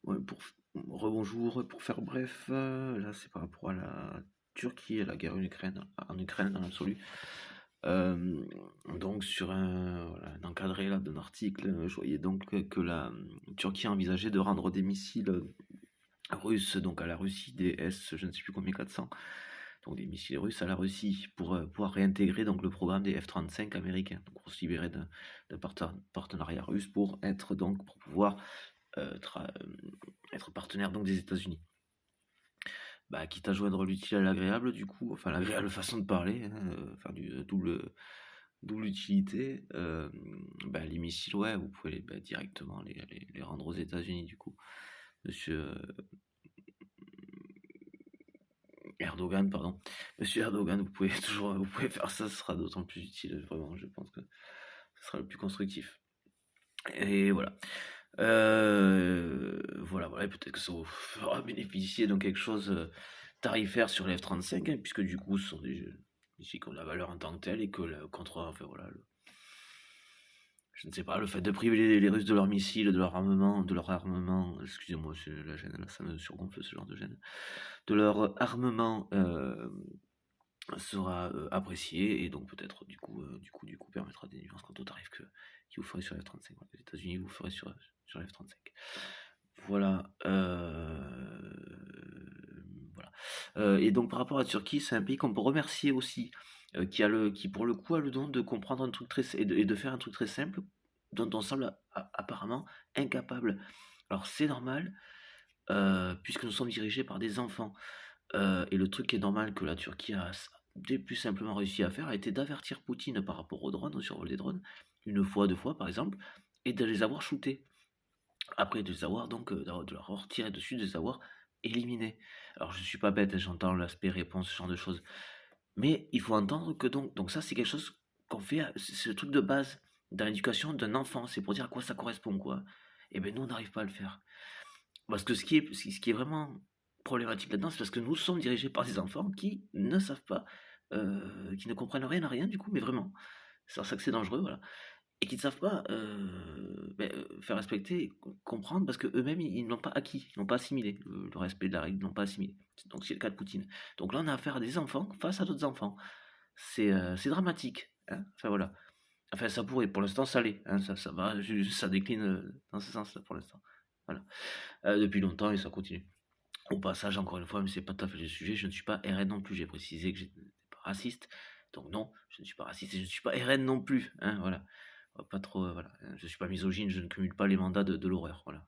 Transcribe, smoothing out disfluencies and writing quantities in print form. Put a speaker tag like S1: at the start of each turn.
S1: Ouais, rebonjour, pour faire bref, là c'est par rapport à la Turquie et la guerre en Ukraine dans l'absolu. Euh, donc sur un encadré là d'un article, je voyais donc que la Turquie envisageait de rendre des missiles russes donc à la Russie, des S, je ne sais plus combien 400, donc des missiles russes à la Russie pour pouvoir réintégrer donc le programme des F-35 américains, donc pour se libérer d'un partenariat russe pour pouvoir euh, tra- euh, être partenaire donc des États-Unis. Bah, quitte à joindre l'utile à l'agréable, du coup, enfin l'agréable façon de parler, hein, enfin d'où l'utilité. Bah, les missiles, ouais, vous pouvez directement les rendre aux États-Unis, du coup. Monsieur Erdogan, pardon. Monsieur Erdogan, vous pouvez faire ça, ce sera d'autant plus utile, vraiment, je pense que ce sera le plus constructif. Et voilà. Voilà, et peut-être que ça vous fera bénéficier de quelque chose tarifaire sur les F-35, hein, puisque du coup, ce sont des ici qui ont de la valeur en tant que telle et que enfin voilà, je ne sais pas, le fait de priver les Russes de leurs missiles, de leur armement, excusez-moi, c'est la gêne, là, ça me surgonfle ce genre de gêne, de leur armement sera apprécié et donc peut-être du coup permettra des nuances quant au tarif qui vous ferez sur les F-35. Voilà, les États-Unis vous ferez sur les F-35. Voilà. Voilà. Et donc par rapport à la Turquie, c'est un pays qu'on peut remercier aussi, qui pour le coup a le don de comprendre un truc et de faire un truc très simple, dont on semble apparemment incapable. Alors c'est normal, puisque nous sommes dirigés par des enfants. Et le truc qui est normal que la Turquie a plus simplement réussi à faire a été d'avertir Poutine par rapport aux drones, au survol des drones, une fois, deux fois par exemple, et de les avoir shootés. Après de les avoir donc, de leur avoir tiré dessus, de les avoir éliminés. Alors je suis pas bête, hein, j'entends l'aspect réponse, ce genre de choses. Mais il faut entendre que donc ça c'est quelque chose qu'on fait, c'est le truc de base dans l'éducation d'un enfant, c'est pour dire à quoi ça correspond quoi. Et ben nous on n'arrive pas à le faire. Parce que ce qui est vraiment problématique là-dedans, c'est parce que nous sommes dirigés par des enfants qui ne savent pas, qui ne comprennent rien à rien du coup, mais vraiment. C'est pour ça que c'est dangereux, voilà. Et qui ne savent pas faire respecter, comprendre, parce qu'eux-mêmes, ils n'ont pas acquis, ils n'ont pas assimilé le respect de la règle, ils n'ont pas assimilé. Donc c'est le cas de Poutine. Donc là, on a affaire à des enfants face à d'autres enfants. C'est dramatique, hein. Enfin voilà. Enfin, ça pourrait, pour l'instant, ça l'est, hein. Ça va, ça décline dans ce sens-là pour l'instant. Voilà. Depuis longtemps et ça continue. Au passage, encore une fois, mais c'est pas tout à fait le sujet, je ne suis pas RN non plus. J'ai précisé que je n'étais pas raciste. Donc non, je ne suis pas raciste et je ne suis pas RN non plus, hein, voilà. On va pas trop, voilà. Je ne suis pas misogyne, je ne cumule pas les mandats de l'horreur, voilà.